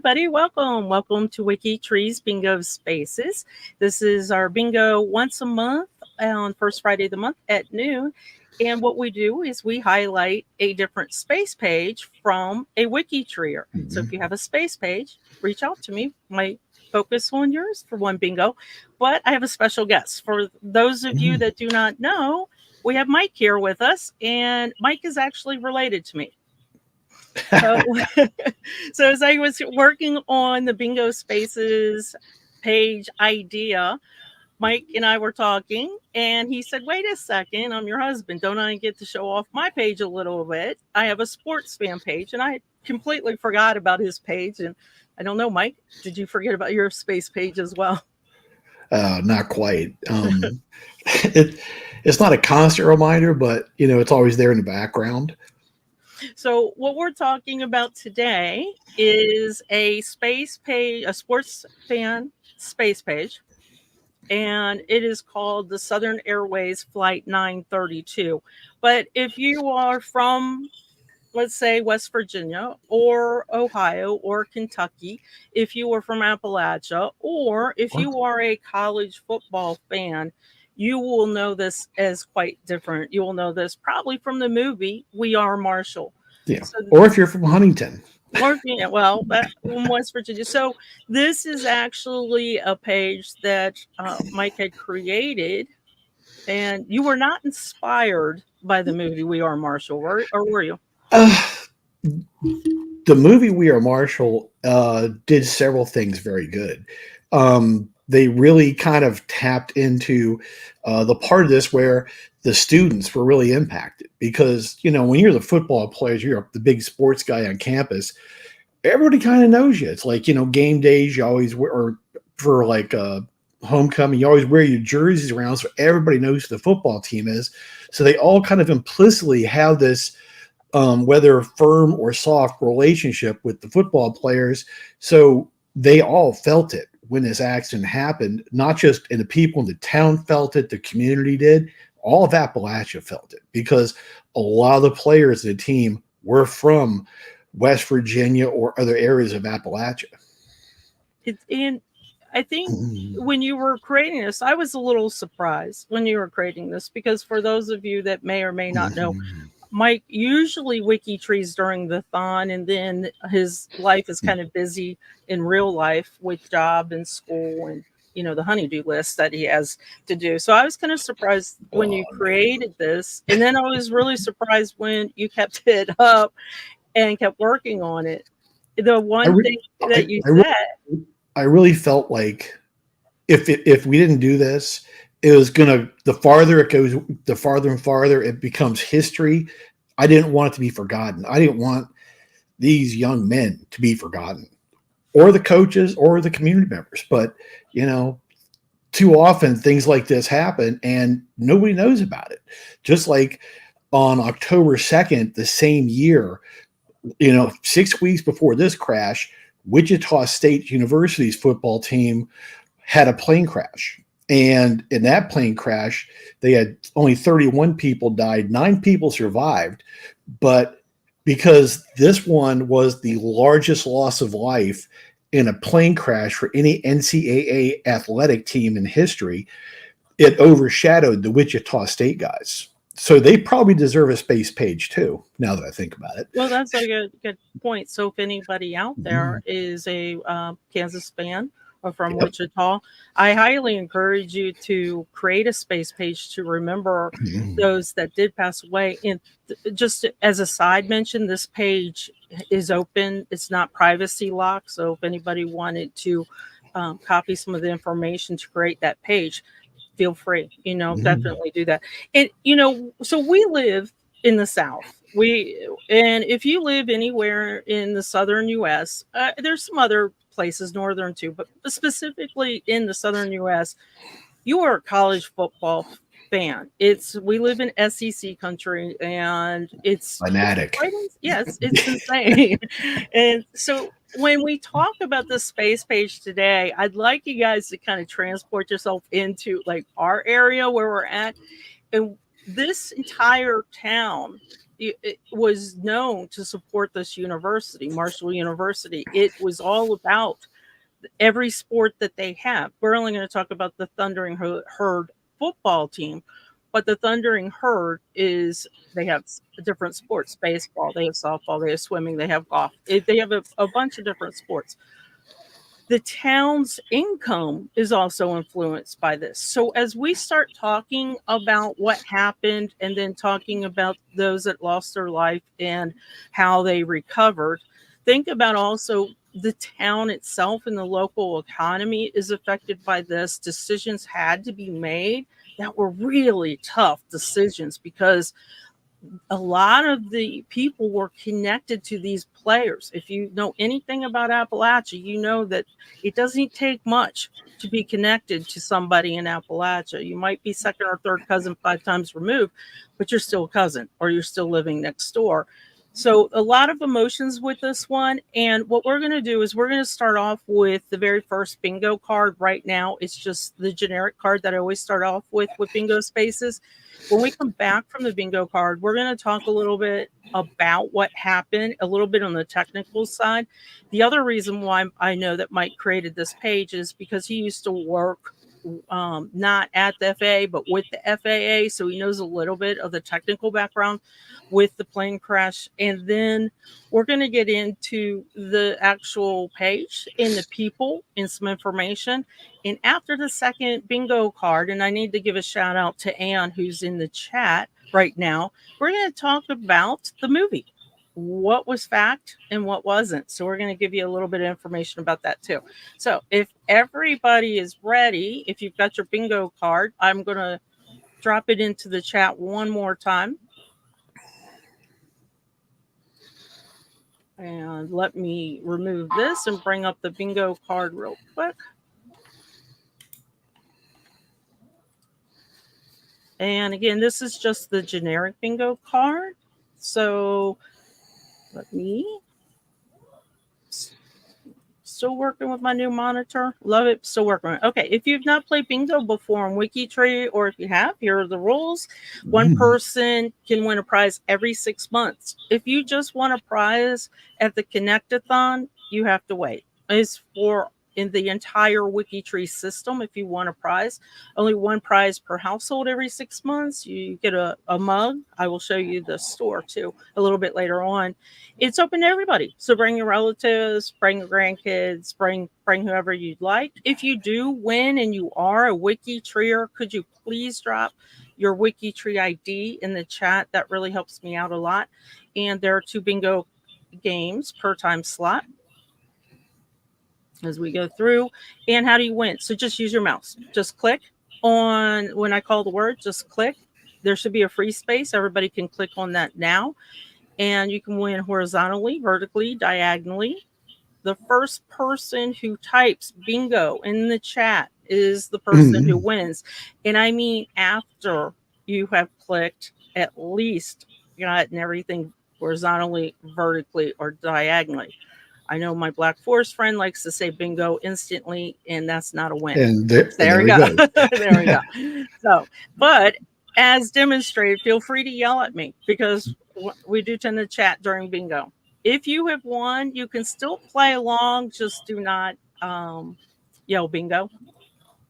everybody. Welcome to WikiTree's Bingo Spaces. This is our bingo once a month on first Friday of the month at noon. And what we do is we highlight a different space page from a WikiTreeer. So if you have a space page, reach out to me. Might focus on yours for one bingo. But I have a special guest. For those of you that do not know, we have Mike here with us, and Mike is actually related to me. So, so as I was working on the Bingo Spaces page idea, Mike and I were talking, and he said, "Wait a second, I'm your husband. Don't I get to show off my page a little bit? I have a sports fan page," and I completely forgot about his page. And I don't know, Mike, did you forget about your space page as well? Not quite. It's not a constant reminder, but it's always there in the background. So what we're talking about today is a space page, a sports fan space page, and it is called the Southern Airways Flight 932. But if you are from, let's say, West Virginia or Ohio or Kentucky, if you are from Appalachia, or if you are a college football fan, you will know this as quite different. You will know this probably from the movie We Are Marshall. Yeah. So, or if you're from Huntington. Or, well, from West Virginia. So this is actually a page that Mike had created, and you were not inspired by the movie We Are Marshall, or were you? The movie We Are Marshall did several things very good. They really kind of tapped into the part of this where the students were really impacted because, when you're the football players, you're the big sports guy on campus, everybody kind of knows you. It's like, game days, you always wear, or for like homecoming, you always wear your jerseys around so everybody knows who the football team is. So they all kind of implicitly have this whether firm or soft relationship with the football players. So they all felt it when this accident happened, not just and the people in the town felt it, the community did, all of Appalachia felt it because a lot of the players of the team were from West Virginia or other areas of Appalachia. And I think when you were creating this, I was a little surprised when you were creating this because for those of you that may or may not know, Mike usually WikiTrees during the thon, and then his life is kind of busy in real life with job and school and the honeydew list that he has to do. So I was kind of surprised when you created this, and then I was really surprised when you kept it up and kept working on it. The one thing that you said, I really felt like if we didn't do this, it was gonna, the farther it goes, the farther and farther it becomes history. I didn't want it to be forgotten. I didn't want these young men to be forgotten, or the coaches or the community members. But too often things like this happen and nobody knows about it. Just like on October 2nd, the same year, 6 weeks before this crash, Wichita State University's football team had a plane crash. And in that plane crash, they had only 31 people died, 9 people survived. But because this one was the largest loss of life in a plane crash for any NCAA athletic team in history, it overshadowed the Wichita State guys. So they probably deserve a space page too, now that I think about it. Well, that's a good point. So if anybody out there is a Kansas fan or from Wichita, I highly encourage you to create a space page to remember those that did pass away. And just as a side mention, this page is open. It's not privacy locked. So if anybody wanted to copy some of the information to create that page, feel free, definitely do that. And, so we live in the South. And if you live anywhere in the Southern U.S., there's some other places, Northern too, but specifically in the Southern U.S., you are a college football fan. We live in SEC country, and it's fanatic. Yes, it's insane. And so when we talk about the space page today, I'd like you guys to kind of transport yourself into like our area where we're at. And this entire town it was known to support this university, Marshall University. It was all about every sport that they have. We're only going to talk about the Thundering Herd football team, but the Thundering Herd is, they have different sports: baseball, they have softball, they have swimming, they have golf. They have a bunch of different sports. The town's income is also influenced by this. So as we start talking about what happened and then talking about those that lost their life and how they recovered, think about also the town itself and the local economy is affected by this. Decisions had to be made that were really tough decisions, because a lot of the people were connected to these players. If you know anything about Appalachia, you know that it doesn't take much to be connected to somebody in Appalachia. You might be second or third cousin 5 times removed, but you're still a cousin, or you're still living next door. So a lot of emotions with this one. And what we're going to do is we're going to start off with the very first bingo card. Right now, it's just the generic card that I always start off with bingo spaces. When we come back from the bingo card, we're going to talk a little bit about what happened, a little bit on the technical side. The other reason why I know that Mike created this page is because he used to work not at the FAA, but with the FAA. So he knows a little bit of the technical background with the plane crash. And then we're going to get into the actual page and the people and some information. And after the second bingo card, and I need to give a shout out to Ann, who's in the chat right now, we're going to talk about the movie. What was fact and what wasn't. So we're going to give you a little bit of information about that too. So if everybody is ready, if you've got your bingo card, I'm going to drop it into the chat one more time. And let me remove this and bring up the bingo card real quick. And again, this is just the generic bingo card. So let me, still working with my new monitor. Love it. Still working. Okay. If you've not played bingo before on WikiTree, or if you have, here are the rules. One person can win a prize every 6 months. If you just won a prize at the Connect-a-thon, you have to wait. It's for in the entire WikiTree system. If you won a prize, only one prize per household every 6 months. You get a mug. I will show you the store too a little bit later on. It's open to everybody. So bring your relatives, bring your grandkids, bring whoever you'd like. If you do win and you are a WikiTreeer, could you please drop your WikiTree ID in the chat? That really helps me out a lot. And there are 2 bingo games per time slot as we go through. And how do you win? So just use your mouse. Just click on, when I call the word, just click. There should be a free space. Everybody can click on that now. And you can win horizontally, vertically, diagonally. The first person who types bingo in the chat is the person who wins. And I mean, after you have clicked, at least gotten everything horizontally, vertically, or diagonally. I know my Black Forest friend likes to say bingo instantly, and that's not a win. And there we go. There we go. So, but as demonstrated, feel free to yell at me, because we do tend to chat during bingo. If you have won, you can still play along. Just do not yell bingo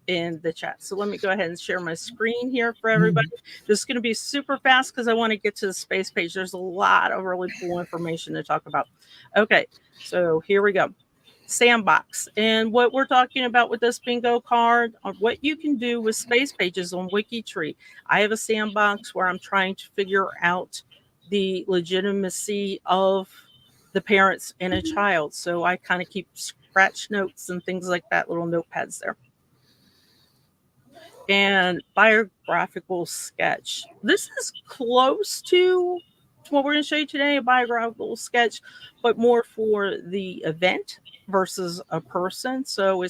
in the chat. So let me go ahead and share my screen here for everybody. This is going to be super fast because I want to get to the space page. There's a lot of really cool information to talk about. Okay, so here we go. Sandbox. And what we're talking about with this bingo card, or what you can do with space pages on WikiTree. I have a sandbox where I'm trying to figure out the legitimacy of the parents and a child. So I kind of keep scratch notes and things like that, little notepads there. And biographical sketch. This is close to what we're going to show you today, a biographical sketch, but more for the event versus a person. So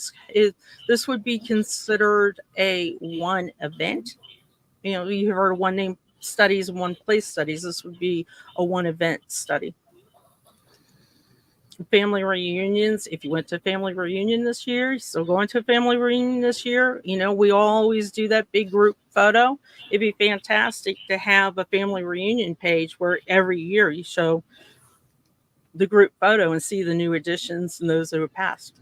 this would be considered a one event. You know, you heard of one name studies and one place studies. This would be a one event study. family reunions. If you went to a family reunion this year, you're still going to a family reunion this year. We always do that big group photo. It'd be fantastic to have a family reunion page where every year you show the group photo and see the new additions and those who have passed.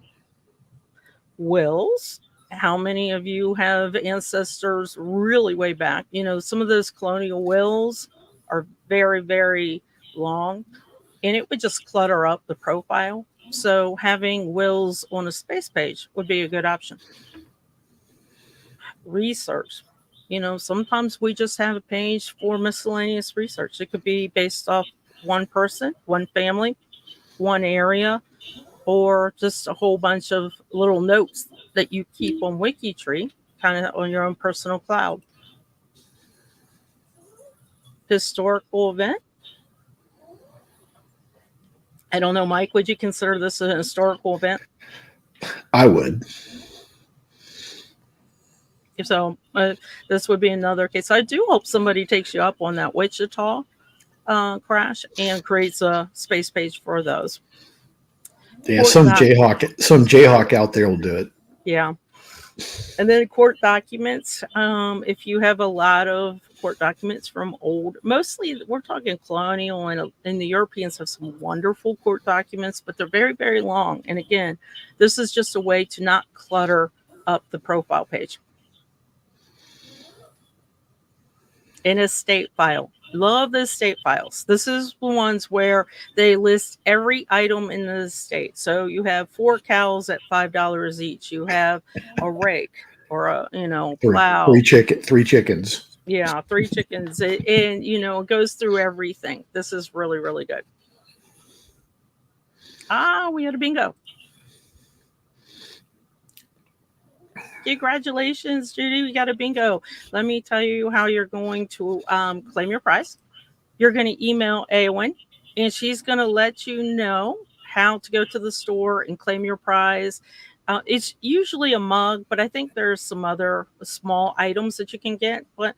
Wills. How many of you have ancestors really way back? Some of those colonial wills are very, very long, and it would just clutter up the profile. So having wills on a space page would be a good option. Research. Sometimes we just have a page for miscellaneous research. It could be based off one person, one family, one area, or just a whole bunch of little notes that you keep on WikiTree, kind of on your own personal cloud. Historical event. I don't know, Mike, would you consider this an historical event? I would. So this would be another case. I do hope somebody takes you up on that Wichita crash and creates a space page for those. Yeah, some Jayhawk out there will do it. Yeah. And then court documents. If you have a lot of court documents from mostly we're talking colonial, and the Europeans have some wonderful court documents, but they're very, very long. And again, this is just a way to not clutter up the profile page. An estate file. Love the estate files. This is the ones where they list every item in the estate. So you have 4 cows at $5 each. You have a rake or a plow. Three chickens. Yeah, 3 chickens. And it goes through everything. This is really, really good. We had a bingo. Congratulations, Judy. We got a bingo. Let me tell you how you're going to claim your prize. You're going to email Eowyn, and she's going to let you know how to go to the store and claim your prize. It's usually a mug, but I think there's some other small items that you can get. But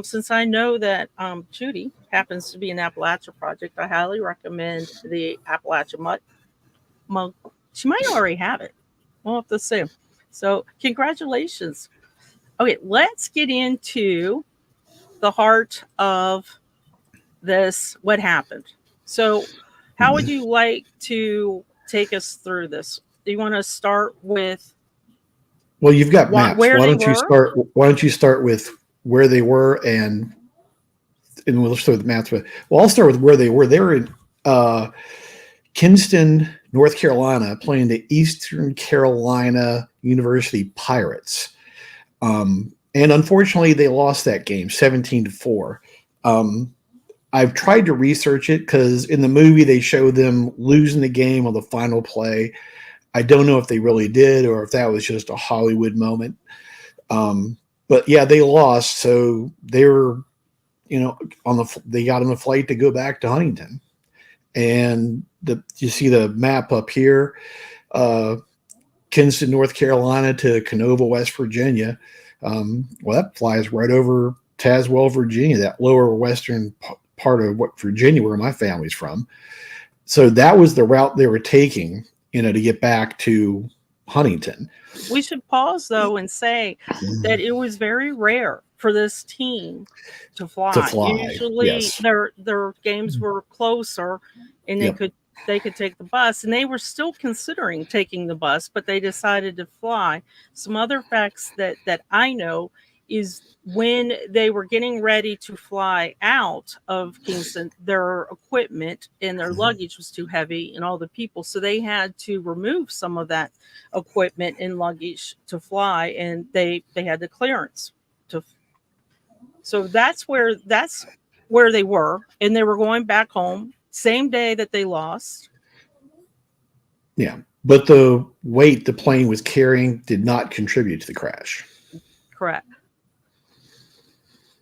since I know that Judy happens to be an Appalachia project, I highly recommend the Appalachia mug. She might already have it. We'll have to see. So congratulations. Okay, let's get into the heart of this, what happened. So how would you like to take us through this? Do you want to start with? Well, you've got maps. Why don't you start with where they were and we'll start with the maps. But I'll start with where they were. They were in Kinston, North Carolina, playing the Eastern Carolina University Pirates. And unfortunately, they lost that game 17-4. I've tried to research it because in the movie, they show them losing the game on the final play. I don't know if they really did or if that was just a Hollywood moment. But yeah, they lost. So they were, they got on the flight to go back to Huntington. And you see the map up here, Kinston, North Carolina to Canova, West Virginia. Well, that flies right over Tazewell, Virginia, that lower western part of Virginia, where my family's from. So that was the route they were taking, to get back to Huntington. We should pause though and say that it was very rare for this team to fly. Usually, yes. their games were closer, and they could take the bus, and they were still considering taking the bus, but they decided to fly. Some other facts that I know is when they were getting ready to fly out of Kingston, their equipment and their luggage was too heavy and all the people. So they had to remove some of that equipment and luggage to fly, and they had the clearance to. So that's where they were, and they were going back home same day that they lost. Yeah, but the weight the plane was carrying did not contribute to the crash. Correct.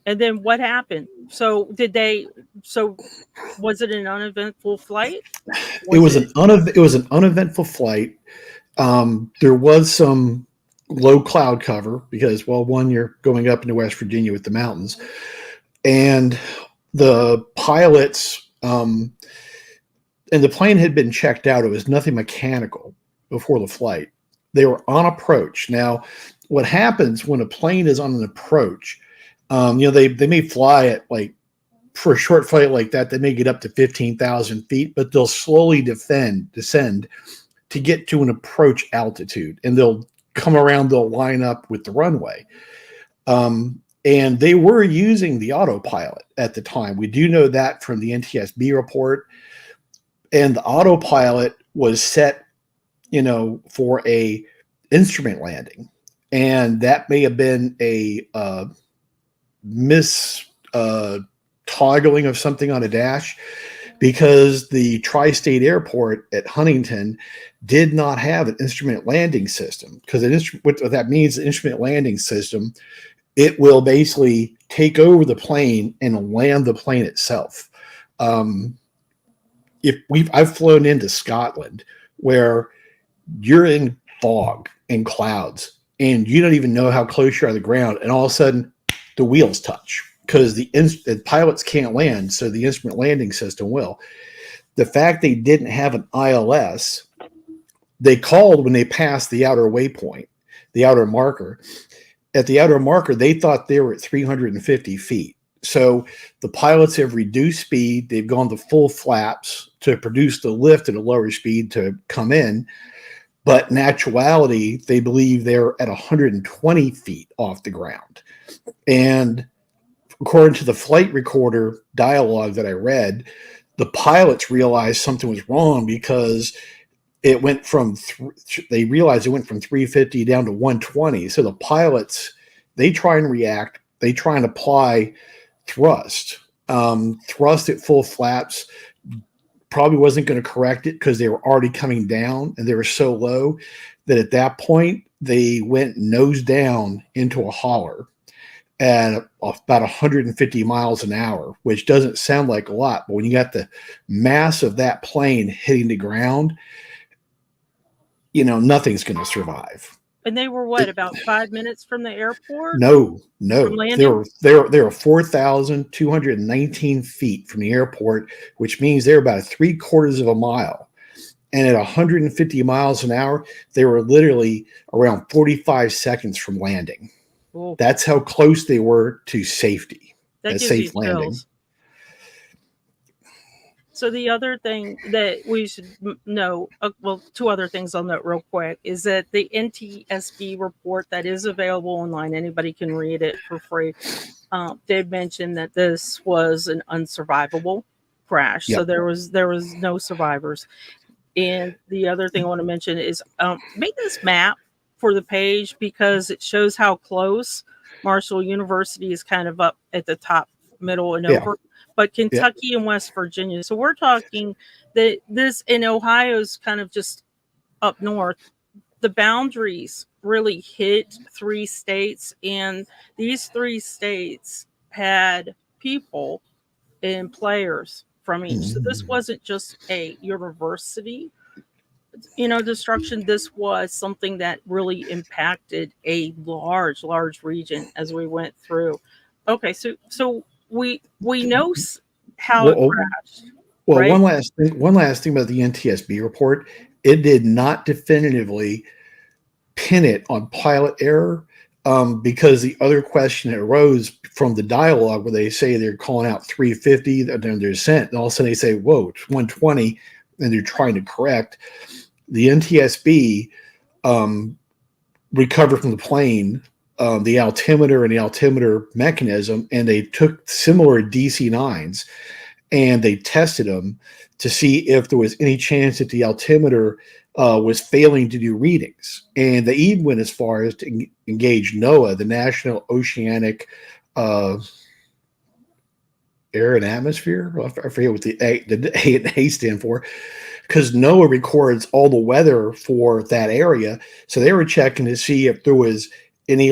And then what happened? So was it an uneventful flight? It was an uneventful flight. There was some low cloud cover because, well, one, you're going up into West Virginia with the mountains, and the pilots, and the plane had been checked out. It was nothing mechanical before the flight. They were on approach. Now, what happens when a plane is on an approach, they may fly at like, for a short flight like that, they may get up to 15,000 feet, but they'll slowly descend to get to an approach altitude, and they'll come around, they'll line up with the runway. And they were using the autopilot at the time. We do know that from the NTSB report. And the autopilot was set, for a instrument landing. And that may have been a toggling of something on a dash, because the Tri-State Airport at Huntington did not have an instrument landing system. Because what that means, the instrument landing system, it will basically take over the plane and land the plane itself. I've flown into Scotland, where you're in fog and clouds, and you don't even know how close you are to the ground, and all of a sudden the wheels touch, because the pilots can't land, so the instrument landing system will. The fact they didn't have an ILS, they called when they passed the outer waypoint, the outer marker. At the outer marker, they thought they were at 350 feet. So the pilots have reduced speed. They've gone to full flaps to produce the lift at a lower speed to come in. But in actuality, they believe they're at 120 feet off the ground. And according to the flight recorder dialogue that I read, the pilots realized something was wrong, because it went from they realized it went from 350 down to 120. So the pilots, they try and react. They try and apply thrust at full flaps. Probably wasn't going to correct it, because they were already coming down, and they were so low that at that point they went nose down into a holler at about 150 miles an hour, which doesn't sound like a lot, but when you got the mass of that plane hitting the ground, nothing's going to survive. And they were about 5 minutes from the airport? No. They were 4,219 feet from the airport, which means they're about 3/4 of a mile. And at 150 miles an hour, they were literally around 45 seconds from landing. Ooh. That's how close they were to safety, a safe landing. So the other thing that we should know, two other things I'll note real quick, is that the NTSB report that is available online, anybody can read it for free, did mention that this was an unsurvivable crash. Yep. So there was no survivors. And the other thing I want to mention is make this map for the page, because it shows how close Marshall University is kind of up at the top, middle, and over. But Kentucky and West Virginia. So we're talking that this in Ohio's kind of just up north. The boundaries really hit 3 states, and these 3 states had people and players from each. So this wasn't just a university, destruction. This was something that really impacted a large region as we went through. Okay, so we know how it crashed. Well, right? one last thing about the NTSB report. It did not definitively pin it on pilot error, because the other question that arose from the dialogue, where they say they're calling out 350 and their descent, and all of a sudden they say, whoa, it's 120, and they're trying to correct. The NTSB recovered from the plane the altimeter and the altimeter mechanism, and they took similar DC-9s and they tested them to see if there was any chance that the altimeter was failing to do readings. And they even went as far as to engage NOAA, the National Oceanic Air and Atmosphere. I forget what the A and A stand for, because NOAA records all the weather for that area. So they were checking to see if there was any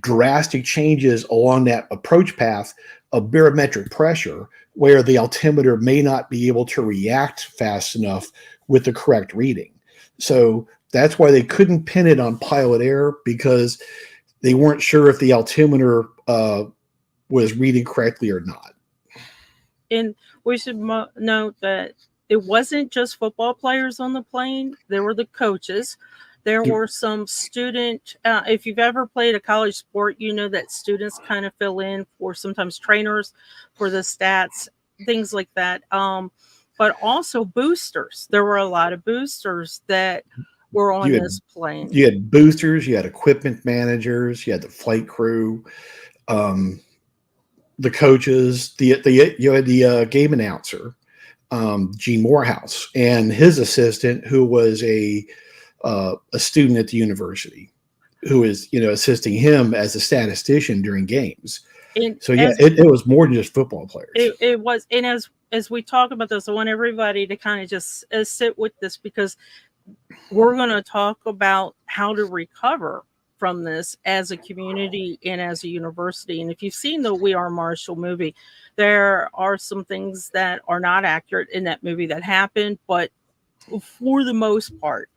drastic changes along that approach path of barometric pressure, where the altimeter may not be able to react fast enough with the correct reading. So that's why they couldn't pin it on pilot error, because they weren't sure if the altimeter was reading correctly or not. And we should note that it wasn't just football players on the plane. There were the coaches. There were some student, if you've ever played a college sport, you know that students kind of fill in for sometimes trainers for the stats, things like that. But also boosters. There were a lot of boosters that were on this plane. You had boosters, you had equipment managers, you had the flight crew, the coaches, you had the game announcer, Gene Morehouse, and his assistant, who was a student at the university, who is assisting him as a statistician during games. So it was more than just football players. It was, and as we talk about this, I want everybody to kind of just sit with this, because we're going to talk about how to recover from this as a community and as a university. And if you've seen the We Are Marshall movie, there are some things that are not accurate in that movie that happened, but for the most part,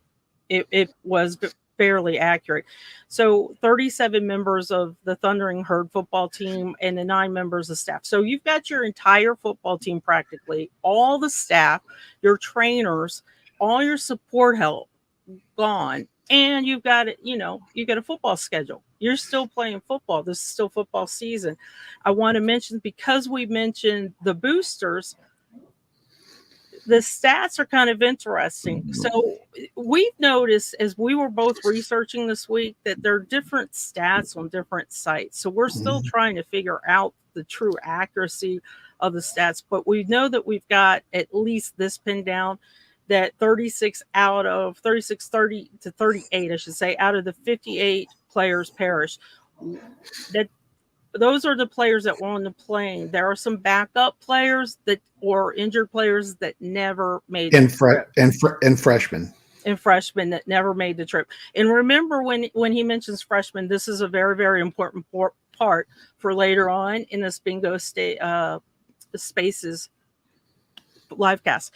it was fairly accurate. So 37 members of the Thundering Herd football team and the 9 members of staff. So you've got your entire football team, practically all the staff, your trainers, all your support help gone. And you've got a football schedule. You're still playing football. This is still football season. I want to mention, because we mentioned the boosters, the stats are kind of interesting. So we've noticed, as we were both researching this week, that there are different stats on different sites. So we're still trying to figure out the true accuracy of the stats, but we know that we've got at least this pinned down, that 30 to 38, I should say, out of the 58 players perished. That those are the players that were on the plane. There are some backup players or injured players that never made the trip. And freshmen. And freshmen that never made the trip. And remember, when he mentions freshmen, this is a very, very important part for later on in this bingo spaces live cast.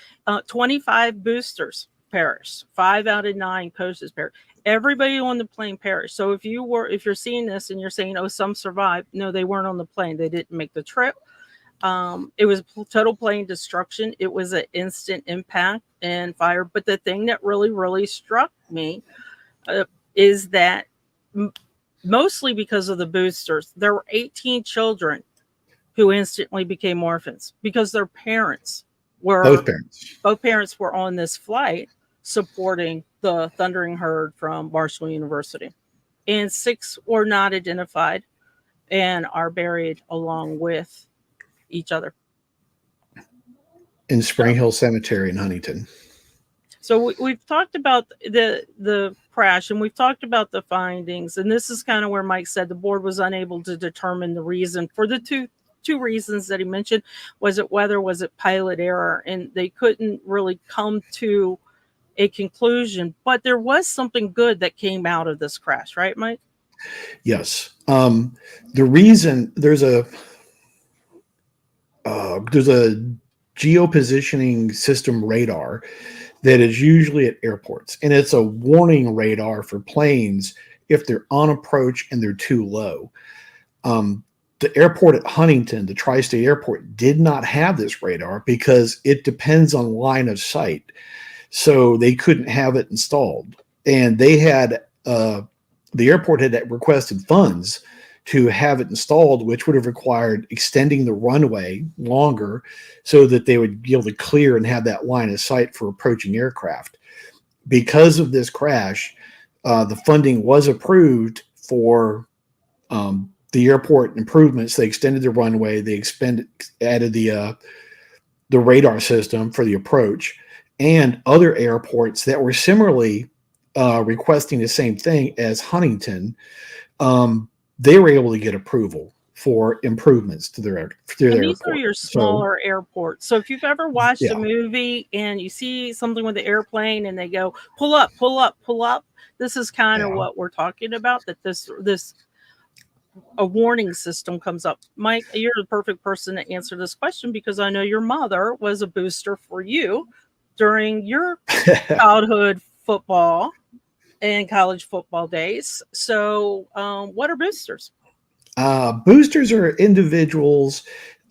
25 boosters perished. 5 out of 9 coaches perished. Everybody on the plane perished. So if you're seeing this and you're saying, oh, some survived, no, they weren't on the plane. They didn't make the trip. It was total plane destruction. It was an instant impact and fire. But the thing that really, really struck me is that mostly because of the boosters, there were 18 children who instantly became orphans because their parents were both parents were on this flight supporting the Thundering Herd from Marshall University. And 6 were not identified and are buried along with each other in Spring Hill Cemetery in Huntington. So we've talked about the crash, and we've talked about the findings, and this is kind of where Mike said the board was unable to determine the reason for the two reasons that he mentioned. Was it weather? Was it pilot error? And they couldn't really come to a conclusion, but there was something good that came out of this crash, right, Mike? Yes. The reason there's a geopositioning system radar that is usually at airports, and it's a warning radar for planes if they're on approach and they're too low. The airport at Huntington, the Tri-State Airport, did not have this radar because it depends on line of sight. So they couldn't have it installed. And they had, the airport had requested funds to have it installed, which would have required extending the runway longer so that they would be able to clear and have that line of sight for approaching aircraft. Because of this crash, the funding was approved for the airport improvements. They extended the runway. They added the radar system for the approach, and other airports that were similarly requesting the same thing as Huntington. They were able to get approval for improvements to their these airport. Are your smaller airports. So if you've ever watched a movie and you see something with the airplane and they go, pull up, pull up, pull up, this is kind of what we're talking about, that a warning system comes up. Mike, you're the perfect person to answer this question because I know your mother was a booster for you during your childhood football and college football days. So what are boosters? Boosters are individuals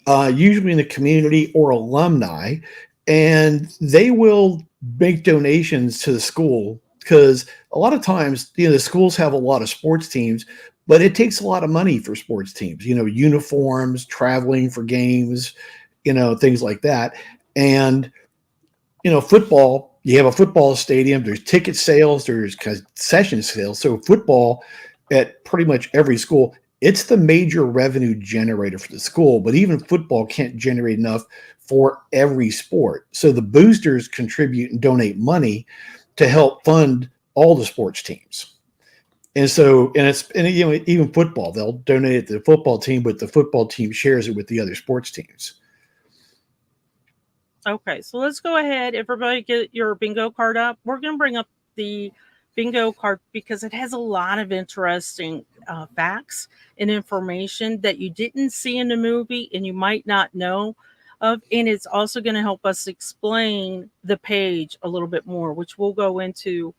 usually in the community or alumni, and they will make donations to the school because a lot of times, the schools have a lot of sports teams, but it takes a lot of money for sports teams. Uniforms, traveling for games, things like that, and football. You have a football stadium. There's ticket sales. There's concession sales. So football at pretty much every school, it's the major revenue generator for the school, but even football can't generate enough for every sport. So the boosters contribute and donate money to help fund all the sports teams. And so, even football, they'll donate it to the football team, but the football team shares it with the other sports teams. Okay, so let's go ahead. Everybody get your bingo card up. We're going to bring up the bingo card because it has a lot of interesting facts and information that you didn't see in the movie and you might not know of. And it's also going to help us explain the page a little bit more, which we'll go into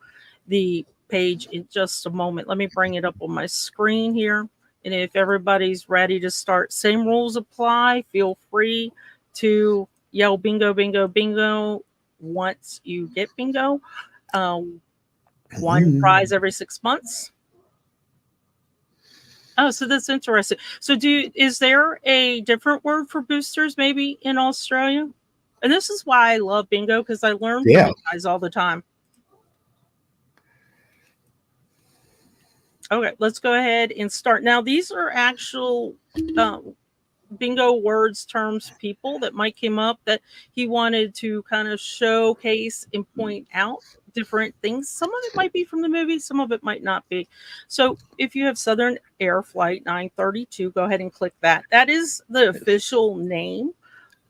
the page in just a moment. Let me bring it up on my screen here. And if everybody's ready to start, same rules apply. Feel free to yell bingo, bingo, bingo once you get bingo. One prize every 6 months. Oh, so that's interesting. So is there a different word for boosters maybe in Australia? And this is why I love bingo, because I learn from you guys all the time. Okay, let's go ahead and start. Now, these are actual bingo words, terms, people that Mike came up that he wanted to kind of showcase and point out different things. Some of it might be from the movie, some of it might not be. So if you have Southern Air Flight 932, go ahead and click that. That is the official name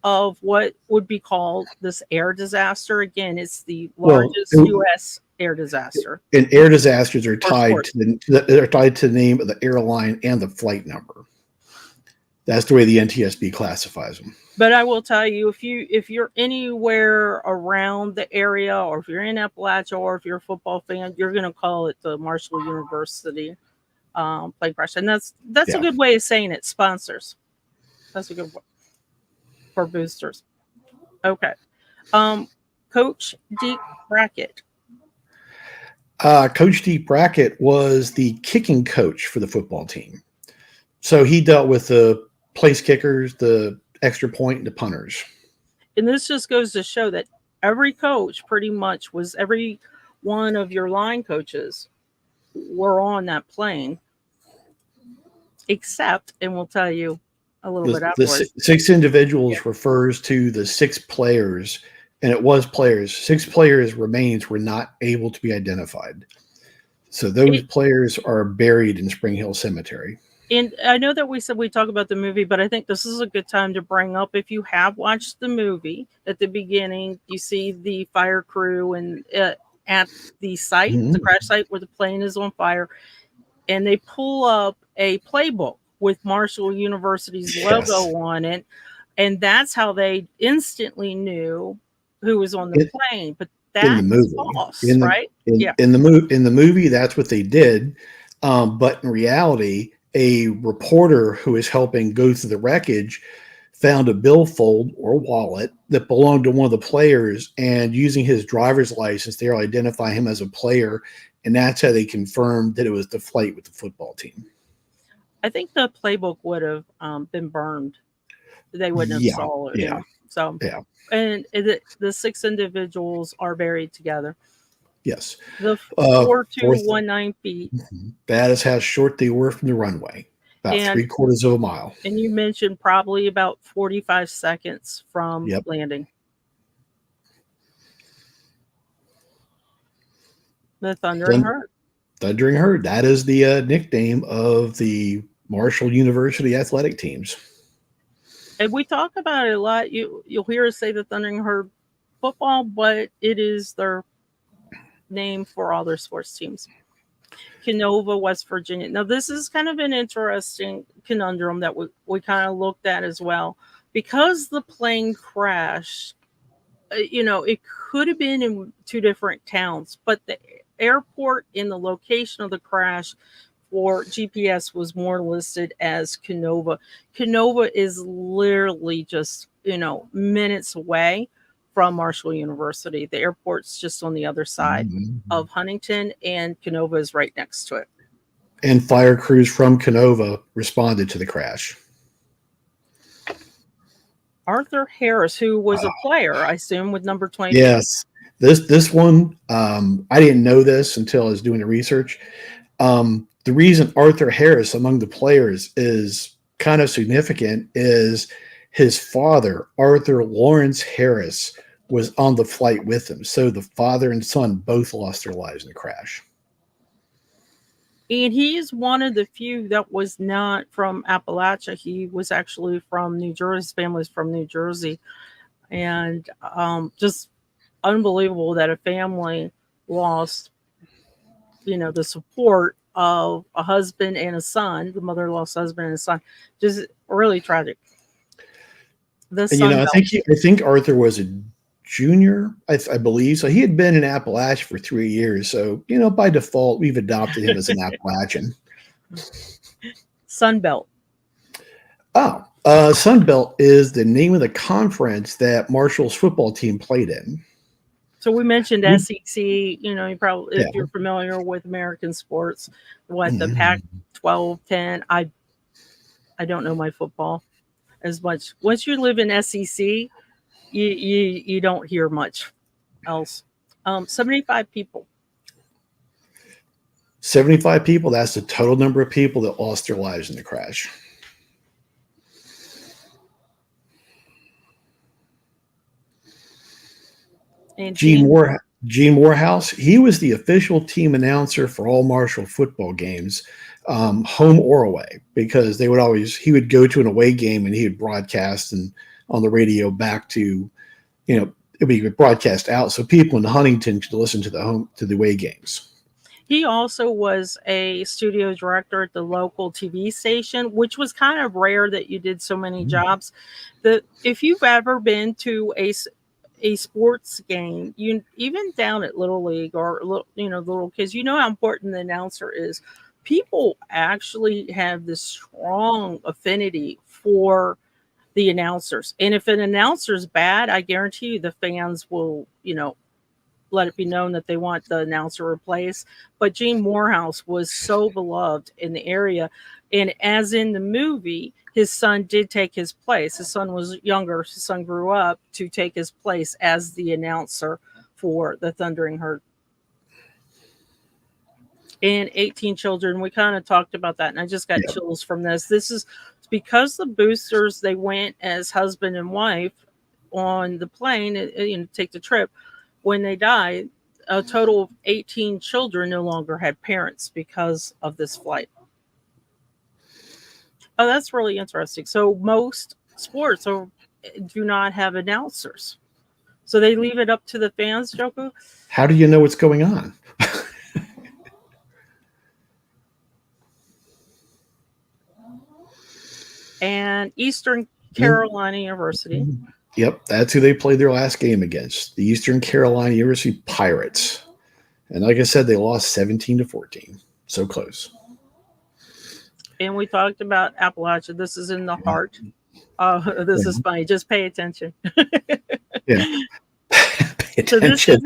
of what would be called this air disaster. Again, it's the largest U.S. air disaster. And air disasters are tied to the name of the airline and the flight number. That's the way the NTSB classifies them. But I will tell you, if you're anywhere around the area, or if you're in Appalachia, or if you're a football fan, you're going to call it the Marshall University plane crash, and that's a good way of saying it. Sponsors. That's a good word for boosters. Okay, Coach Deep Brackett. Coach Deep Brackett was the kicking coach for the football team, so he dealt with the place kickers, the extra point, and the punters. And this just goes to show that every coach pretty much was, every one of your line coaches were on that plane, except, and we'll tell you a little bit afterwards. The six individuals refers to the 6 players, and it was players. 6 players' remains were not able to be identified. So those players are buried in Spring Hill Cemetery. And I know that we said we talk about the movie, but I think this is a good time to bring up, if you have watched the movie, at the beginning, you see the fire crew and at the site, the crash site where the plane is on fire, and they pull up a playbook with Marshall University's logo on it, and that's how they instantly knew who was on the plane. But that's false, right? In the movie, that's what they did, but in reality, a reporter who is helping go through the wreckage found a billfold or wallet that belonged to one of the players, and using his driver's license, they'll identify him as a player, and that's how they confirmed that it was the flight with the football team. I think the playbook would have been burned. They wouldn't have saw it. Yeah. So, and the 6 individuals are buried together. Yes. The 4,219 feet. That is how short they were from the runway. About 3/4 of a mile. And you mentioned probably about 45 seconds from landing. The Thundering Herd. Thundering Herd. That is the nickname of the Marshall University athletic teams. And we talk about it a lot. You'll hear us say the Thundering Herd football, but it is their name for all their sports teams. Canova, West Virginia. Now, this is kind of an interesting conundrum that we kind of looked at as well. Because the plane crashed, it could have been in 2 different towns, but the airport and the location of the crash for GPS was more listed as 𝐏𝐚𝐿𝐴. 𝐏𝐚𝐿𝐴 is literally just, minutes away from Marshall University. The airport's just on the other side of Huntington, and 𝐏𝐚𝐿𝐴 is right next to it. And fire crews from Canova responded to the crash. Arthur Harris, who was a player, I assume, with number 22. Yes. This one, I didn't know this until I was doing the research. The reason Arthur Harris among the players is kind of significant is his father, Arthur Lawrence Harris, was on the flight with him. So the father and son both lost their lives in the crash. And he is one of the few that was not from Appalachia. He was actually from New Jersey. His family's from New Jersey. And just unbelievable that a family lost, the support of a husband and a son. The mother lost husband and a son. Just really tragic. I think Arthur was a junior, I believe. So he had been in Appalachia for 3 years. So, by default, we've adopted him as an Appalachian. Sunbelt. Oh, Sunbelt is the name of the conference that Marshall's football team played in. So we mentioned SEC. You probably, if you're familiar with American sports, the Pac-12, 10. I don't know my football as much. Once you live in SEC, you don't hear much else. 75 people. 75 people. That's the total number of people that lost their lives in the crash. And Gene Morehouse, he was the official team announcer for all Marshall football games, home or away, because he would go to an away game and he would broadcast and on the radio back to, it would be broadcast out so people in Huntington could listen to the away games. He also was a studio director at the local TV station, which was kind of rare that you did so many jobs. If you've ever been to a sports game, even down at Little League or little kids, how important the announcer is. People actually have this strong affinity for the announcers, and if an announcer's bad, I guarantee you the fans will let it be known that they want the announcer replaced. But Gene Morehouse was so beloved in the area, and as in the movie, his son did take his place. His son was younger. His son grew up to take his place as the announcer for the Thundering Herd. And 18 children. We kind of talked about that, and I just got chills from this. This is because the boosters, they went as husband and wife on the plane and take the trip. When they died, a total of 18 children no longer had parents because of this flight. Oh, that's really interesting. So most sports do not have announcers. So they leave it up to the fans, Joko? How do you know what's going on? And Eastern Carolina University. Yep, that's who they played their last game against, the Eastern Carolina University Pirates. And like I said, they lost 17-14. So close. And we talked about Appalachia. This is in the heart. This is funny. Just pay attention. Yeah. Pay attention.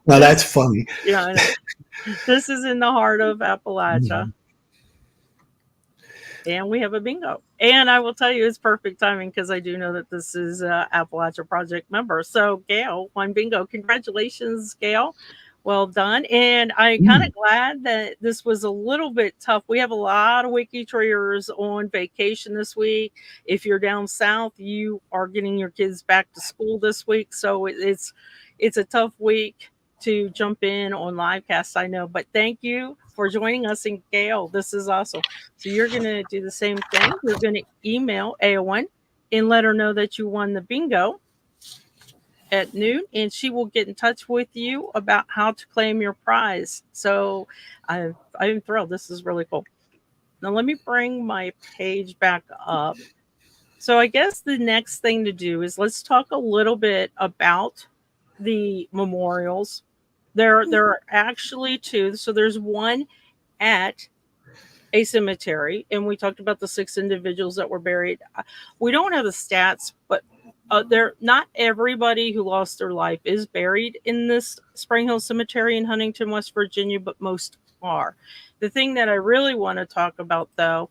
Now that's funny. Yeah, I know. This is in the heart of Appalachia. And we have a bingo. And I will tell you, it's perfect timing because I do know that this is Appalachia Project member. So Gail won bingo. Congratulations, Gail. Well done. And I'm kind of glad that this was a little bit tough. We have a lot of WikiTreeers on vacation this week. If you're down south, you are getting your kids back to school this week. So it's a tough week to jump in on livecast, I know. But thank you for joining us. And Gail, this is awesome. So you're going to do the same thing. You're going to email Aowen and let her know that you won the bingo at noon, and she will get in touch with you about how to claim your prize. So I'm thrilled. This is really cool. Now let me bring my page back up. So I guess the next thing to do is let's talk a little bit about the memorials. There are actually two. So there's one at a cemetery, and we talked about the 6 individuals that were buried. We don't have the stats, but not everybody who lost their life is buried in this Spring Hill Cemetery in Huntington, West Virginia, but most are. The thing that I really want to talk about, though,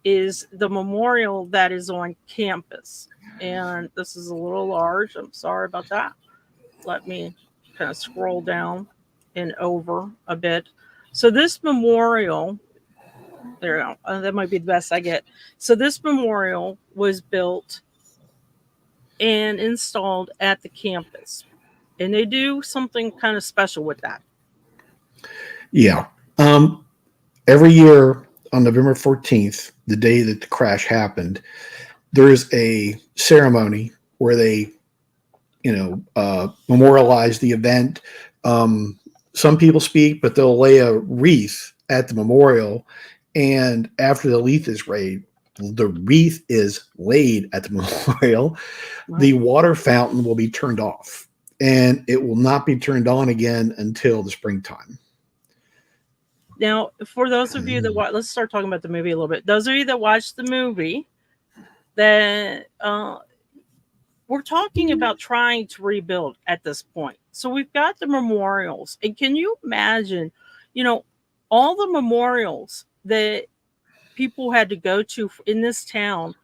is the memorial that is on campus. And this is a little large. I'm sorry about that. Let me kind of scroll down and over a bit. So this memorial, there you go. That might be the best I get. So this memorial was built and installed at the campus. And they do something kind of special with that. Yeah. Every year on November 14th, the day that the crash happened, there's a ceremony where they, memorialize the event. Some people speak, but they'll lay a wreath at the memorial. And after the wreath is laid at the memorial, the water fountain will be turned off, and it will not be turned on again until the springtime. Now, for those of you that watch, let's start talking about the movie a little bit. Those of you that watched the movie, that we're talking about trying to rebuild at this point. So we've got the memorials, and can you imagine, all the memorials that people had to go to in this town,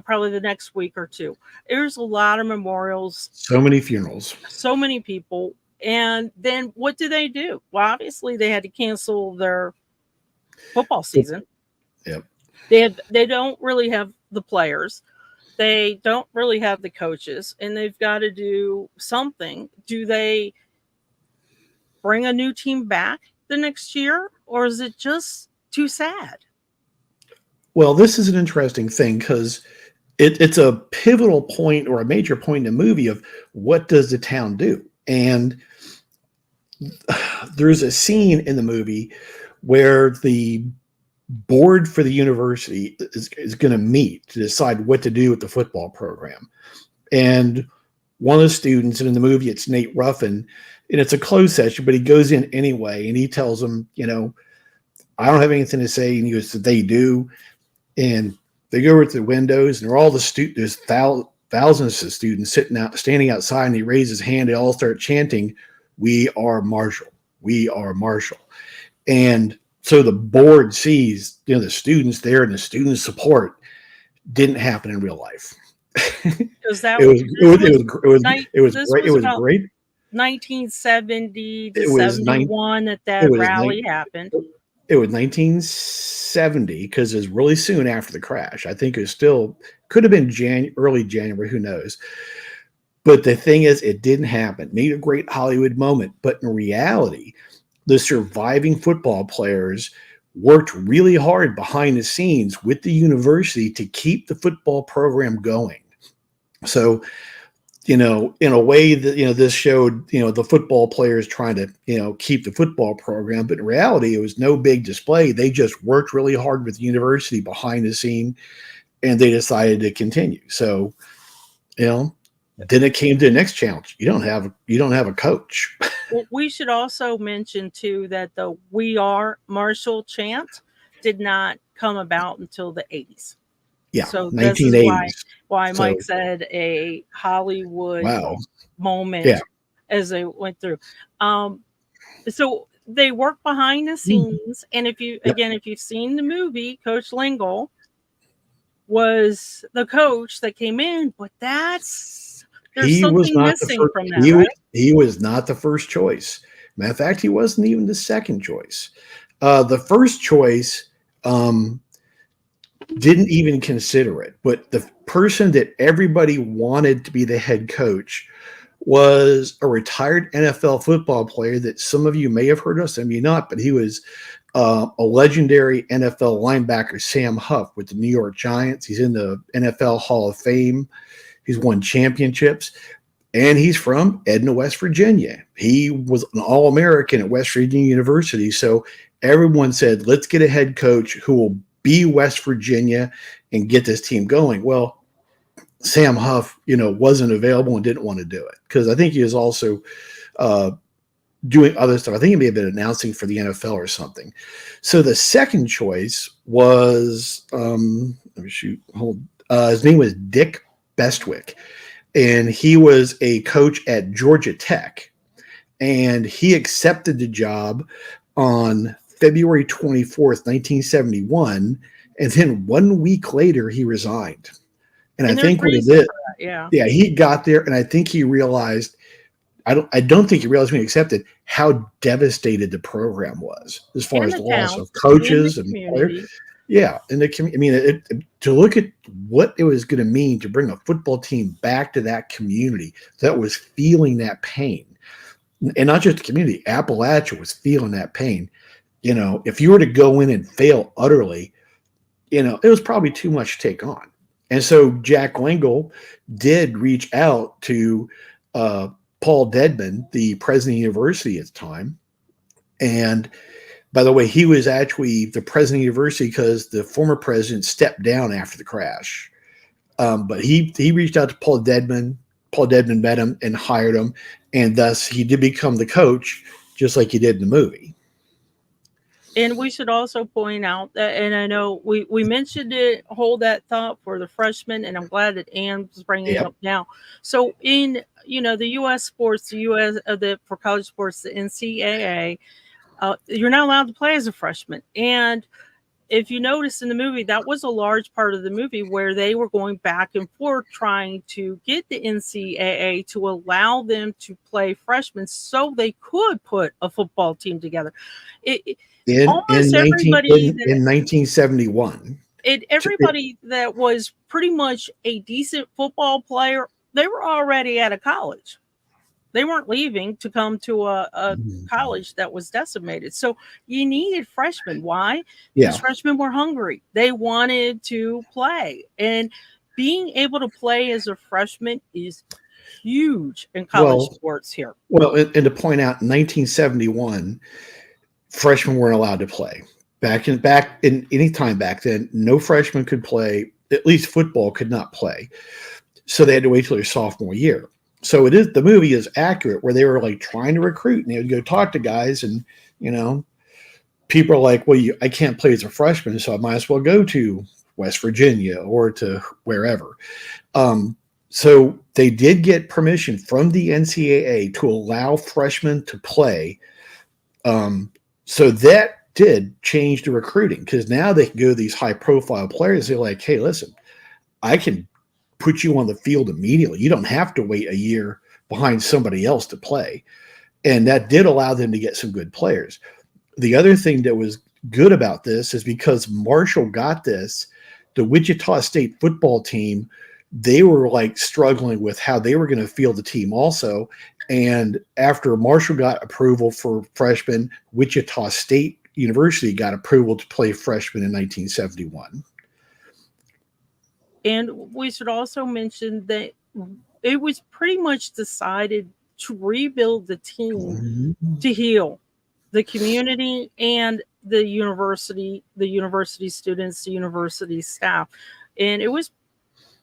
probably the next week or two. There's a lot of memorials. So many funerals. So many people. And then what do? Well, obviously they had to cancel their football season. Yep. They don't really have the players. They don't really have the coaches, and they've got to do something. Do they bring a new team back the next year, or is it just too sad? Well, this is an interesting thing because it's a pivotal point or a major point in the movie of what does the town do? And there's a scene in the movie where the board for the university is going to meet to decide what to do with the football program. And one of the students, and in the movie it's Nate Ruffin, and it's a closed session, but he goes in anyway, and he tells them, I don't have anything to say. And he goes, they do. And they go over to the windows, and they're all the students, there's thousands of students standing outside, and he raises his hand. They all start chanting, "We are Marshall. We are Marshall." And so the board sees, the students there and the student support didn't happen in real life. It was great. 1970 to 71 that rally happened. It was 1970 because it was really soon after the crash. I think it could have been early January, who knows. But the thing is, it didn't happen. Made a great Hollywood moment. But in reality, the surviving football players worked really hard behind the scenes with the university to keep the football program going. So, in a way that, this showed, the football players trying to, keep the football program. But in reality, it was no big display. They just worked really hard with the university behind the scene, and they decided to continue. So, then it came to the next challenge. You don't have a coach. Well, we should also mention too that the "We Are Marshall" chant did not come about until the 80s. Yeah, so 1980s. This is why Mike said a Hollywood moment as they went through. So they work behind the scenes, and if you've seen the movie, Coach Lingle was the coach that came in, but there's something missing from that, right? He was not the first choice. Matter of fact, he wasn't even the second choice. The first choice didn't even consider it. But the person that everybody wanted to be the head coach was a retired NFL football player that some of you may have heard of, some of you not, but he was a legendary NFL linebacker, Sam Huff, with the New York Giants. He's in the NFL Hall of Fame. He's won championships, and he's from Edna, West Virginia. He was an All-American at West Virginia University. So everyone said, let's get a head coach who will be West Virginia and get this team going. Well, Sam Huff, wasn't available and didn't want to do it because I think he was also doing other stuff. I think he may have been announcing for the NFL or something. So the second choice was, his name was Dick Bestwick, and he was a coach at Georgia Tech, and he accepted the job on February 24th, 1971, and then 1 week later he resigned. And I think what he did, he got there, and I think he realized, I don't think he realized when he accepted how devastated the program was as far as the loss of coaches and players. Yeah, and to look at what it was going to mean to bring a football team back to that community that was feeling that pain, and not just the community, Appalachia was feeling that pain. If you were to go in and fail utterly, it was probably too much to take on. And so Jack Lingle did reach out to Paul Dedman, the president of the university at the time. And by the way, he was actually the president of the university because the former president stepped down after the crash. But he reached out to Paul Dedman. Paul Dedman met him and hired him. And thus he did become the coach, just like he did in the movie. And we should also point out that, and I know we mentioned it, hold that thought for the freshmen, and I'm glad that Ann was bringing it up now. So in, the U.S. sports, for college sports, the NCAA, you're not allowed to play as a freshman. And if you notice in the movie, that was a large part of the movie where they were going back and forth trying to get the NCAA to allow them to play freshmen so they could put a football team together. In 1971. Everybody that was pretty much a decent football player, they were already out of college. They weren't leaving to come to a college that was decimated. So you needed freshmen. Why? Because freshmen were hungry. They wanted to play. And being able to play as a freshman is huge in college sports here. Well, and to point out, in 1971, freshmen weren't allowed to play. Back in any time back then, no freshman could play. At least football could not play. So they had to wait till their sophomore year. So the movie is accurate where they were like trying to recruit, and they would go talk to guys, and people are like, well, I can't play as a freshman, so I might as well go to West Virginia or to wherever. So they did get permission from the NCAA to allow freshmen to play. So that did change the recruiting, because now they can go to these high profile players. They're like, hey, listen, I can put you on the field immediately. You don't have to wait a year behind somebody else to play. And that did allow them to get some good players. The other thing that was good about this is because Marshall got this, the Wichita State football team, they were like struggling with how they were going to field the team also. And after Marshall got approval for freshmen, Wichita State University got approval to play freshmen in 1971. And we should also mention that it was pretty much decided to rebuild the team to heal the community and the university students, the university staff. And it was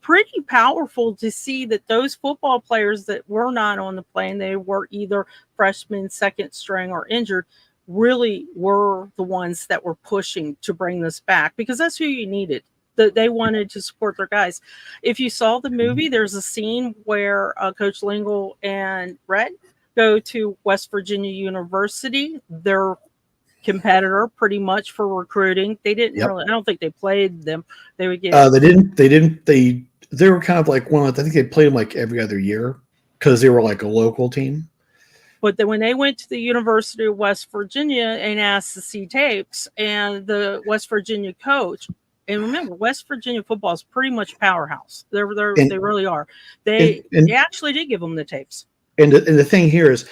pretty powerful to see that those football players that were not on the plane, they were either freshmen, second string, or injured, really were the ones that were pushing to bring this back, because that's who you needed. They wanted to support their guys. If you saw the movie, there's a scene where Coach Lingle and Red go to West Virginia University, their competitor pretty much for recruiting. They didn't really, I don't think they played them. They would get they were kind of like I think they played them like every other year because they were like a local team. But then when they went to the University of West Virginia and asked to see tapes, and the West Virginia coach, and remember, West Virginia football is pretty much powerhouse. They really are. They actually did give them the tapes. And the thing here is,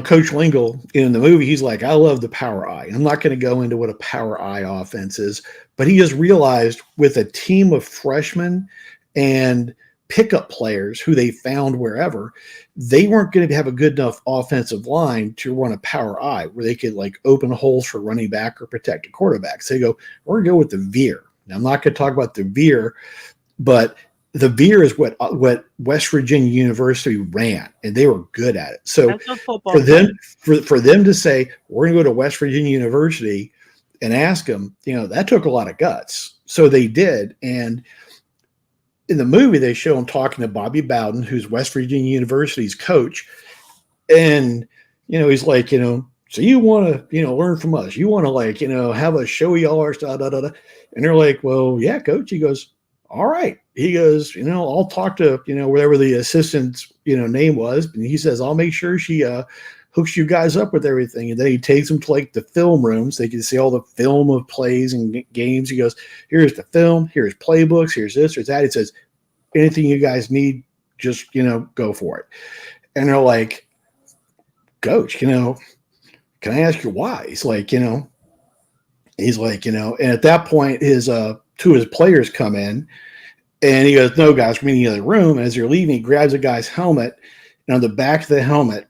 Coach Lingle in the movie, he's like, I love the power I. I'm not going to go into what a power I offense is, but he has realized with a team of freshmen and pickup players who they found wherever, they weren't going to have a good enough offensive line to run a power I where they could like open holes for running back or protect a quarterback. So they go, we're going to go with the veer. Now, I'm not going to talk about the veer, but the veer is what West Virginia University ran, and they were good at it. So That's a football for them to say we're going to go to West Virginia University and ask them, that took a lot of guts. So they did, and in the movie they show him talking to Bobby Bowden, who's West Virginia University's coach, and he's like, so you want to learn from us? You want to have a showy arse, da da da da? And they're like, well, yeah, coach. He goes, all right. He goes, I'll talk to, whatever the assistant's, name was. And he says, I'll make sure she hooks you guys up with everything. And then he takes them to the film room so they can see all the film of plays and games. He goes, here's the film, here's playbooks, here's this, here's that. He says, anything you guys need, just, go for it. And they're like, coach, can I ask you why? He's like, and at that point, two of his players come in, and he goes, no, guys, we're meeting in the other room. And as they're leaving, he grabs a guy's helmet, and on the back of the helmet,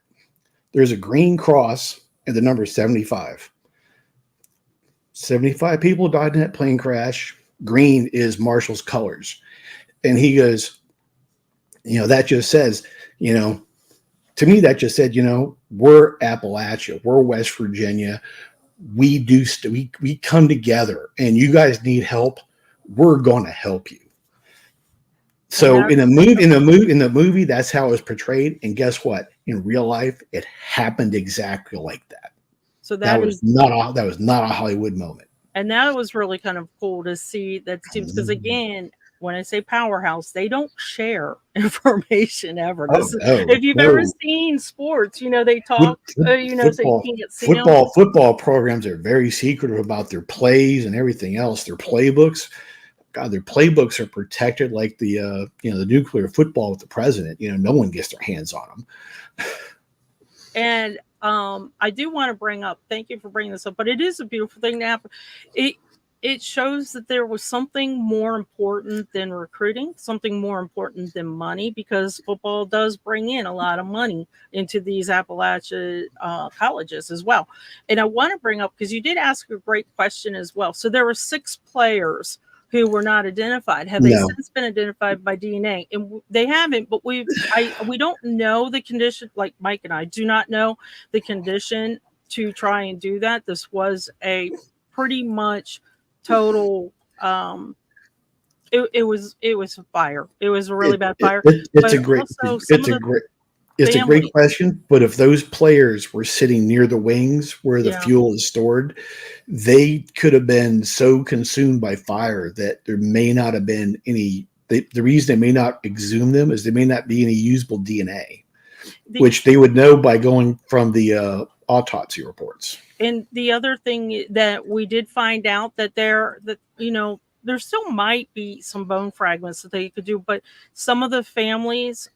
there's a green cross and the number 75. 75 people died in that plane crash. Green is Marshall's colors. And he goes, that just says, to me, that just said, we're Appalachia, we're West Virginia. We come together, and you guys need help. We're going to help you. So in the movie, that's how it was portrayed. And guess what? In real life, it happened exactly like that. So that was not a Hollywood moment. And that was really kind of cool to see that teams, because again, when I say powerhouse, they don't share information ever. If you've ever seen sports, they talk, so you can't see football programs are very secretive about their plays and everything else. Their playbooks, God, their playbooks are protected like the nuclear football with the president. No one gets their hands on them. And I do want to bring up, thank you for bringing this up, but it is a beautiful thing to happen. It shows that there was something more important than recruiting, something more important than money, because football does bring in a lot of money into these Appalachia colleges as well. And I want to bring up, because you did ask a great question as well. So there were 6 players who were not identified. Have they since been identified by DNA? And they haven't, but we don't know the condition. Like Mike and I do not know the condition to try and do that. This was a pretty much total it was a fire. It was a really bad fire. It's a great question. But if those players were sitting near the wings where the fuel is stored, they could have been so consumed by fire that there may not have been any. The reason they may not exhume them is there may not be any usable DNA, which they would know by going from the autopsy reports. And the other thing that we did find out that there still might be some bone fragments that they could do, but some of the families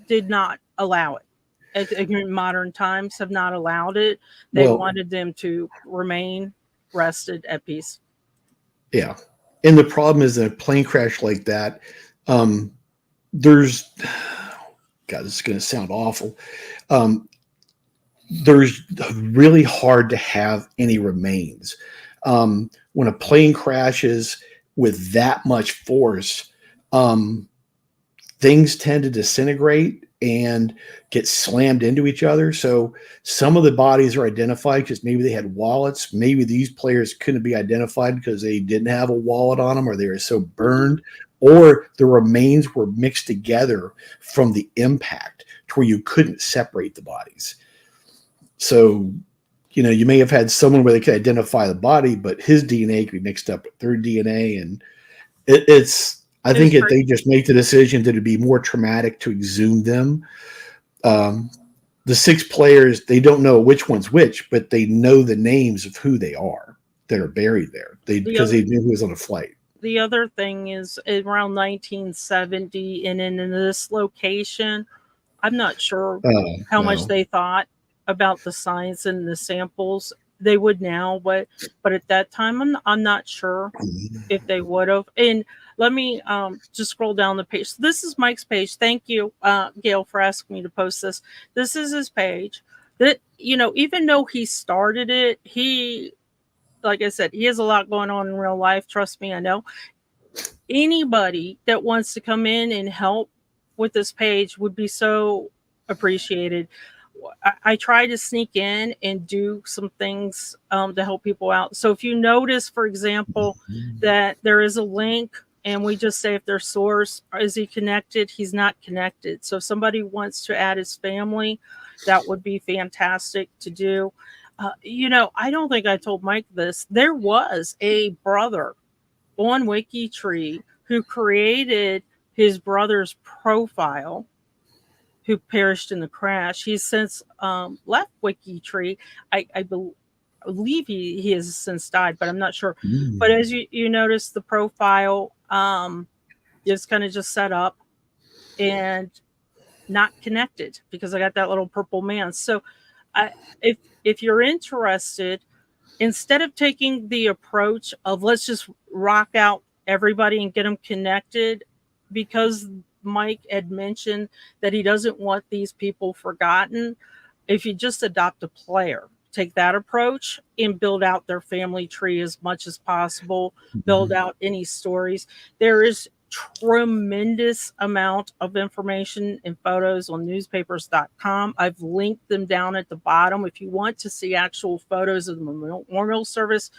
did not allow it. In modern times, have not allowed it. They wanted them to remain rested at peace. Yeah, and the problem is that a plane crash like that, there's, God, this is going to sound awful. There's really hard to have any remains. When a plane crashes with that much force, things tend to disintegrate and get slammed into each other. So some of the bodies are identified because maybe they had wallets. Maybe these players couldn't be identified because they didn't have a wallet on them, or they were so burned, or the remains were mixed together from the impact to where you couldn't separate the bodies. So, you may have had someone where they could identify the body, but his DNA could be mixed up with their DNA. And I think they just make the decision that it'd be more traumatic to exhume them. The 6 players, they don't know which one's which, but they know the names of who they are that are buried there because they knew who was on a flight. The other thing is around 1970, and in this location, I'm not sure how much they thought about the science and the samples. They would now, but at that time, I'm not sure if they would have. And let me just scroll down the page. So this is Mike's page. Thank you, Gail, for asking me to post this. This is his page. That even though he started it, like I said, he has a lot going on in real life. Trust me, I know. anybody that wants to come in and help with this page would be so appreciated. I try to sneak in and do some things to help people out. So if you notice, for example, that there is a link and we just say if their source, is he connected? He's not connected. So if somebody wants to add his family, that would be fantastic to do. I don't think I told Mike this. There was a brother on WikiTree who created his brother's profile who perished in the crash. He's since left WikiTree. I believe he has since died, but I'm not sure. But as you notice, the profile is kind of just set up and not connected because I got that little purple man. So if you're interested, instead of taking the approach of let's just rock out everybody and get them connected, because Mike had mentioned that he doesn't want these people forgotten, if you just adopt a player, take that approach and build out their family tree as much as possible, build out any stories. There is tremendous amount of information and photos on newspapers.com. I've linked them down at the bottom. If you want to see actual photos of the memorial service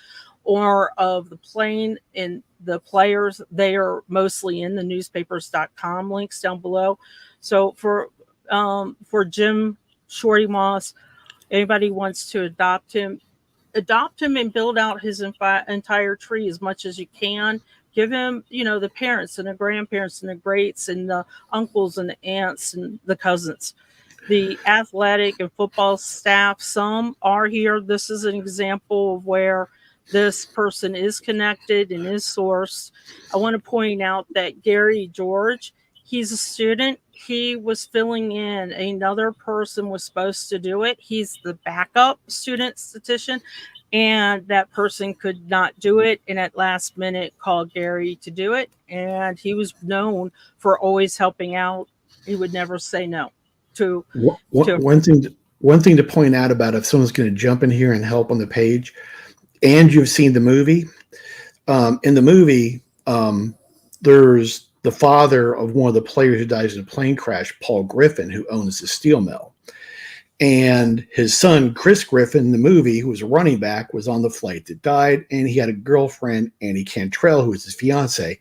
or of the plane and the players, they are mostly in the newspapers.com links down below. So for Jim Shorty Moss, anybody wants to adopt him and build out his entire tree as much as you can. Give him, the parents and the grandparents and the greats and the uncles and the aunts and the cousins. The athletic and football staff, some are here. This is an example of where this person is connected and is sourced. I want to point out that Gary George, he's a student. He was filling in. Another person was supposed to do it. He's the backup student statistician. And that person could not do it, and at last minute called Gary to do it. And he was known for always helping out. He would never say no to one thing to point out about if someone's going to jump in here and help on the page, and you've seen the movie. In the movie, there's the father of one of the players who dies in a plane crash, Paul Griffin, who owns the steel mill. And his son, Chris Griffin, in the movie, who was a running back, was on the flight that died. And he had a girlfriend, Annie Cantrell, who was his fiance.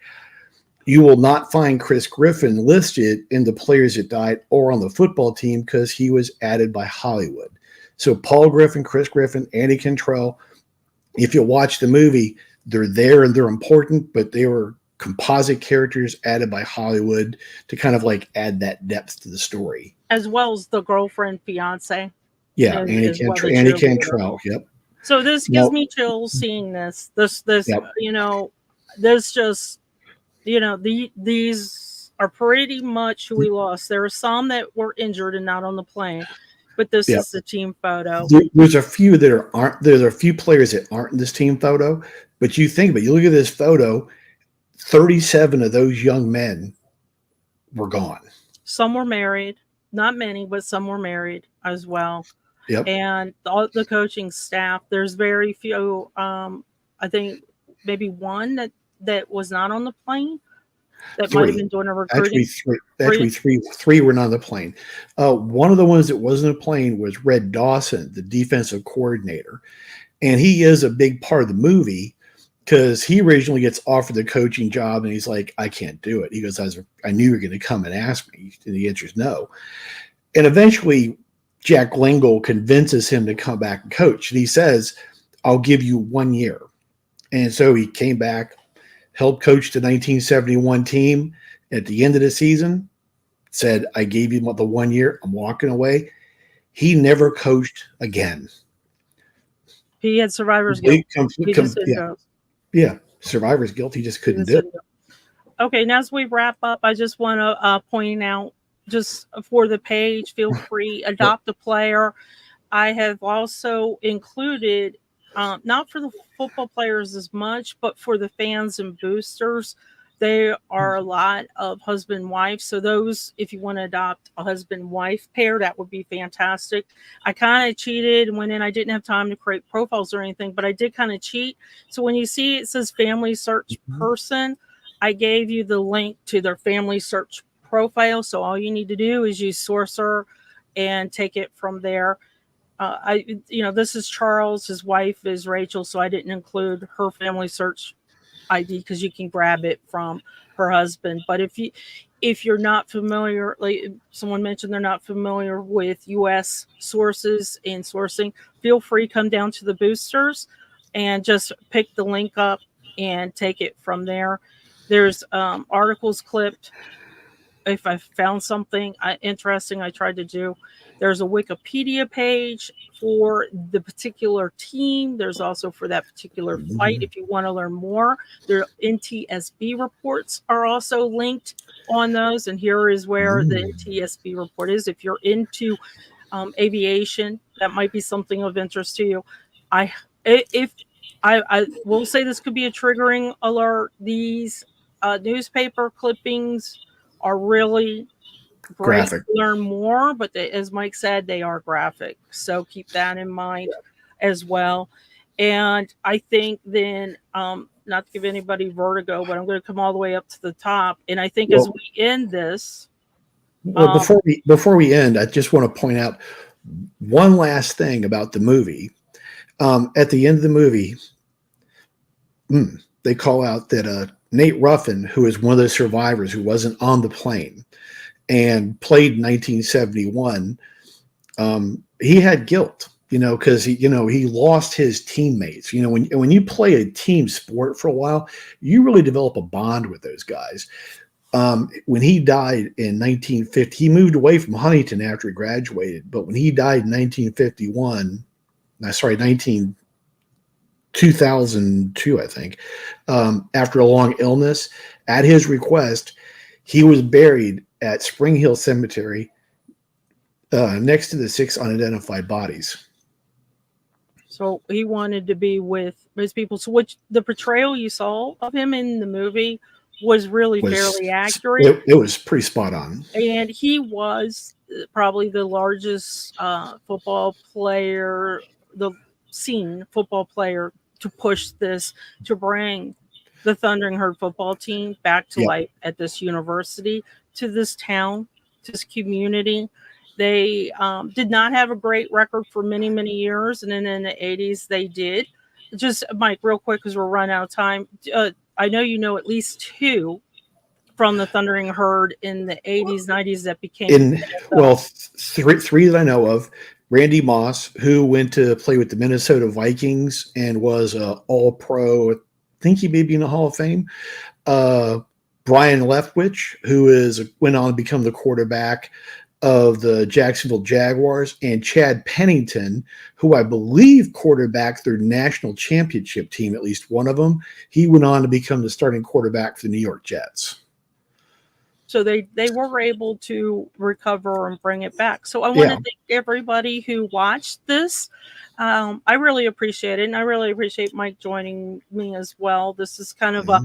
You will not find Chris Griffin listed in the players that died or on the football team because he was added by Hollywood. So Paul Griffin, Chris Griffin, Annie Cantrell, if you watch the movie, they're there and they're important, but they were composite characters added by Hollywood to kind of like add that depth to the story. As well as the girlfriend, fiance. Yeah, Annie Cantrell. Yep. So this gives me chills seeing this. This, yep. This just, these are pretty much who we lost. There are some that were injured and not on the plane, but this is the team photo. There's a few that aren't. There's a few players that aren't in this team photo, but you think about it, you look at this photo, 37 of those young men were gone. Some were married. Not many, but some were married as well. Yep. And all the coaching staff, there's very few. I think maybe one that was not on the plane. That might have been doing a recruiting. Three were not on the plane. One of the ones that wasn't on the plane was Red Dawson, the defensive coordinator. And he is a big part of the movie because he originally gets offered the coaching job and he's like, I can't do it. He goes, I knew you were going to come and ask me. And the answer is no. And eventually Jack Lingle convinces him to come back and coach. And he says, I'll give you 1 year. And so he came back, helped coach the 1971 team. At the end of the season, said, I gave you the 1 year. I'm walking away. He never coached again. He had survivor's guilt. Yeah, survivor's guilt. He just couldn't do it. Okay, now as we wrap up, I just want to point out, just for the page, feel free, adopt a player. I have also included, not for the football players as much, but for the fans and boosters. There are a lot of husband-wife. So those, if you want to adopt a husband-wife pair, that would be fantastic. I kind of cheated and went in. I didn't have time to create profiles or anything, but I did kind of cheat. So when you see it says family search person, I gave you the link to their family search profile. So all you need to do is use Sourcer and take it from there. This is Charles. His wife is Rachel, so I didn't include her family search ID because you can grab it from her husband. But if you're not familiar, like someone mentioned, they're not familiar with U.S. sources and sourcing, feel free to come down to the boosters and just pick the link up and take it from there. There's articles clipped. If I found something interesting, I tried to do. There's a Wikipedia page for the particular team. There's also for that particular flight. If you want to learn more, their NTSB reports are also linked on those. And here is where the NTSB report is. If you're into aviation, that might be something of interest to you. I will say this could be a triggering alert. These newspaper clippings are really great Graphic. to learn more, but as Mike said, they are graphic. So keep that in mind as well. And I think then, not to give anybody vertigo, but I'm going to come all the way up to the top. And I think as we end this. Well, before we end, I just want to point out one last thing about the movie. At the end of the movie, they call out that Nate Ruffin, who is one of the survivors who wasn't on the plane and played in 1971, he had guilt, because he lost his teammates. When you play a team sport for a while, you really develop a bond with those guys. When he died in 1950, he moved away from Huntington after he graduated. But when he died in 2002, I think, after a long illness, at his request, he was buried at Spring Hill Cemetery next to the 6 unidentified bodies. So he wanted to be with his people. So the portrayal you saw of him in the movie was really fairly accurate. It was pretty spot on. And he was probably the largest football player to push this, to bring the Thundering Herd football team back to life at this university, to this town, to this community. They did not have a great record for many, many years. And then in the 80s, they did. Just, Mike, real quick, because we're running out of time. I know you know at least 2 from the Thundering Herd in the 80s, 90s that became three that I know of. Randy Moss, who went to play with the Minnesota Vikings and was an All-Pro. I think he may be in the Hall of Fame. Brian Leftwich, who went on to become the quarterback of the Jacksonville Jaguars, and Chad Pennington, who I believe quarterbacked their national championship team, at least one of them. He went on to become the starting quarterback for the New York Jets. So they were able to recover and bring it back. So I want to thank everybody who watched this. I really appreciate it. And I really appreciate Mike joining me as well. This is kind of a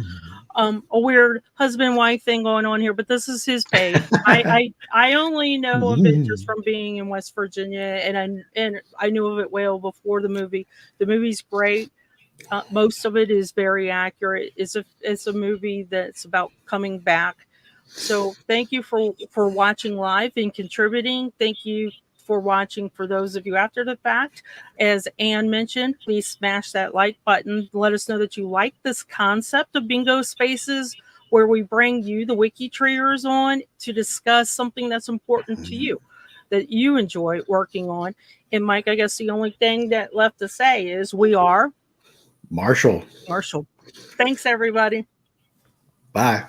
weird husband-wife thing going on here, but this is his page. I only know of it just from being in West Virginia, and I knew of it well before the movie. The movie's great. Most of it is very accurate. It's a movie that's about coming back. So thank you for watching live and contributing. Thank you for watching for those of you after the fact. As Anne mentioned, please smash that like button. Let us know that you like this concept of bingo spaces, where we bring you, the WikiTreeers, on to discuss something that's important to you, that you enjoy working on. And Mike, I guess the only thing that left to say is we are Marshall. Thanks, everybody. Bye.